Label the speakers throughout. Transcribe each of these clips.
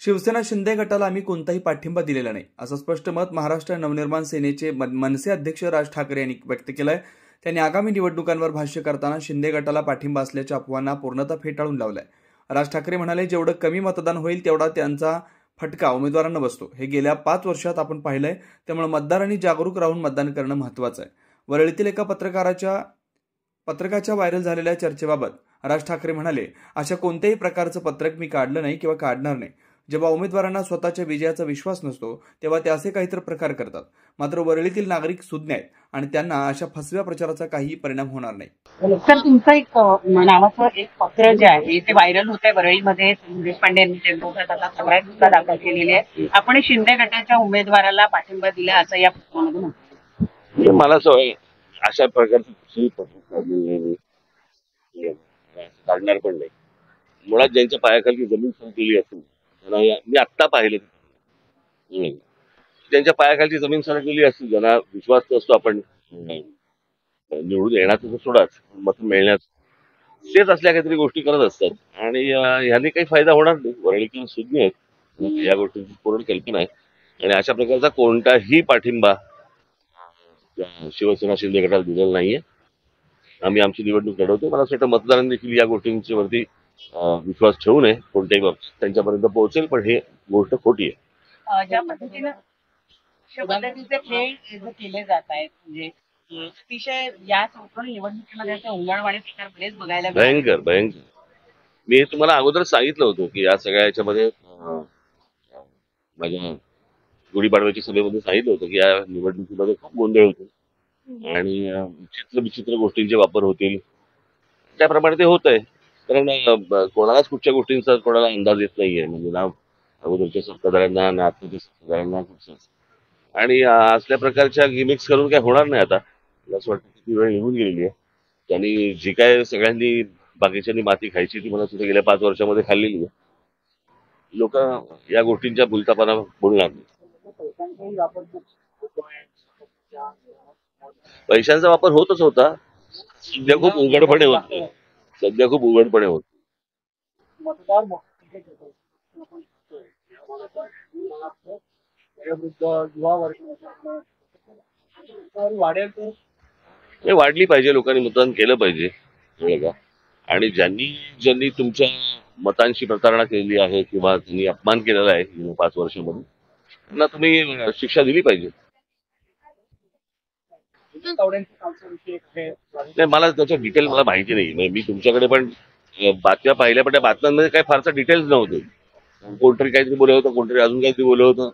Speaker 1: शिवसेना शिंदे गटाला आम्ही कोणताही पाठिंबा दिलेला नाही, असं स्पष्ट मत महाराष्ट्र नवनिर्माण सेनेचे मनसे अध्यक्ष राज ठाकरे यांनी व्यक्त केलंय. त्यांनी आगामी निवडणुकांवर भाष्य करताना शिंदे गटाला पाठिंबा असल्याच्या अफवांना पूर्णतः फेटाळून लावलाय. राज ठाकरे म्हणाले, जेवढं कमी मतदान होईल तेवढा त्यांचा फटका उमेदवारांना बसतो. हे गेल्या 5 वर्षात आपण पाहिलंय. त्यामुळे मतदारांनी जागरूक राहून मतदान करणं महत्त्वाचं आहे. वरळीतील एका पत्रकाच्या व्हायरल झालेल्या चर्चेबाबत राज ठाकरे म्हणाले, अशा कोणत्याही प्रकारचं पत्रक मी काढलं नाही किंवा काढणार नाही. जेव्हा उमेदवारांना स्वतःच्या विजयाचा विश्वास नसतो तेव्हा ते असे काहीतरी प्रकार करतात. मात्र वरळीतील नागरिक सुज्ञ आहेत आणि त्यांना अशा फसव्या प्रचाराचा काही परिणाम होणार नाही.
Speaker 2: सर, तुमचं एक नावाचं एक पत्र जे आहे ते व्हायरल होत आहे वरळीमध्ये. देशपांडे यांनी त्यांच्या तक्रार सुद्धा दाखल केलेली आहे. आपण शिंदे गटाच्या उमेदवाराला पाठिंबा दिला असं या पत्रामध्ये म्हणतो.
Speaker 3: मला सवय अशा प्रकारची काढणार पण नाही. मुळात ज्यांच्या पायाखाली जमीन सरकलेली असेल, मी आत्ता पाहिलं, ज्यांच्या पायाखालची जमीन सरकलेली असतील, ज्यांना विश्वास नसतो आपण निवडून येण्याचं सोडाच मत मिळण्याचं, तेच असल्या काहीतरी गोष्टी करत असतात आणि ह्यांनी काही फायदा होणार नाही. वरळीकर सुज्ञ आहेत, या गोष्टींची पूर्ण कल्पना आहे आणि अशा प्रकारचा कोणताही पाठिंबा शिवसेना शिंदे गटाला दिलेला नाहीये. आम्ही आमची निवडणूक लढवतो. मला असं वाटतं मतदारांनी देखील या गोष्टींच्या वरती विश्वास ठेवू नये. कोणत्याही बाबतीत त्यांच्यापर्यंत पोहोचेल, पण हे गोष्ट खोटी आहे.
Speaker 2: ज्या पद्धतीने खेळ केले जात आहेत, म्हणजे अतिशय या संपूर्ण निवडणुकीमध्ये उंगळवाणी प्रकार बरेच बघायला
Speaker 3: भयंकर. मी तुम्हाला अगोदर सांगितलं होतं की या सगळ्या याच्यामध्ये माझ्या गुढीपाडव्याच्या सभेमध्ये सांगितलं होतं की या निवडणुकीमध्ये खूप गोंधळ होतो आणि विचित्र गोष्टींचे वापर होतील. त्याप्रमाणे ते होत आहे. कारण कोणालाच कुठच्या गोष्टींचा कोणाला अंदाज येत नाहीये. म्हणजे ना अगोदरच्या सत्ताधाऱ्यांना ना आताच्या सत्ताधाऱ्यांना कुठचंच. आणि असल्या प्रकारच्या गिमिक्स करून काय होणार नाही. आता मला असं वाटतं किती वेळ निघून गेलेली आहे. त्यांनी जी काय सगळ्यांनी बाकीच्यांनी माती खायची ती मला सुद्धा गेल्या 5 वर्षामध्ये खाल्लेली आहे. लोक या गोष्टींच्या भुलतापणा बोलणार नाही. पैशांचा वापर होतच होता. सध्या खूप उघडपणे होत. वाढली पाहिजे. लोकांनी मतदान केलं पाहिजे. आणि ज्यांनी तुमच्या मतांशी प्रतारणा केलेली आहे किंवा त्यांनी अपमान केलेला आहे 5 वर्षामध्ये, त्यांना तुम्ही शिक्षा दिली पाहिजे. नाही, मला त्याच्या डिटेल मला माहिती नाही. मी तुमच्याकडे पण बातम्या पाहिल्या, पण त्या बातम्यांमध्ये काही फारसा डिटेल्स नव्हते. कोणतरी काहीतरी बोलत होतं, कोणतरी अजून काहीतरी बोलत होतं.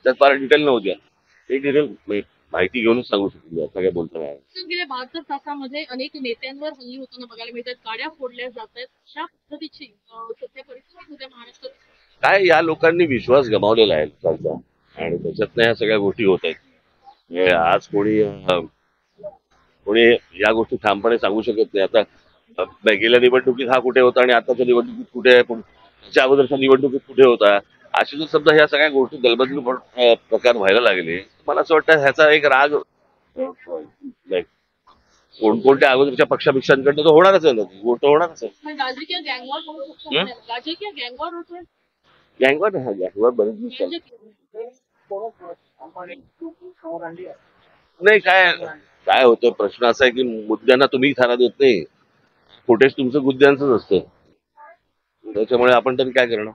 Speaker 3: त्यात फार डिटेल नव्हत्या. एक डिटेल माहिती घेऊनच सांगू शकतो असं काय बोलतो.
Speaker 4: गेल्या 72 तासामध्ये अनेक नेत्यांवर हल्ली होताना बघायला मिळतात. गाड्या फोडल्या जात आहेत. अशा पद्धतीची सध्या परिस्थिती होते महाराष्ट्रात.
Speaker 3: काय या लोकांनी विश्वास गमावलेला आहे लोकांचा आणि त्याच्यातनं ह्या सगळ्या गोष्टी होत आहेत. आज कोणी या गोष्टी ठामपणे सांगू शकत नाही. आता गेल्या निवडणुकीत हा कुठे होता आणि आताच्या निवडणुकीत कुठे आहे, त्याच्या अगोदरच्या निवडणुकीत कुठे होता, अशी जर समजा ह्या सगळ्या गोष्टी दलबदली प्रकार व्हायला लागले, मला असं वाटतं ह्याचा एक राग कोणकोणत्या अगोदरच्या पक्षापेक्षांकडनं तो होणारच आहे. गोष्ट होणारच आहे. गँगवर बरेच नाही. काय होतं, प्रश्न असा आहे की मुद्द्यांना तुम्ही थारा देत नाही. फुटेज तुमचं मुद्द्यांचंच असतं. त्याच्यामुळे आपण तरी काय करणार.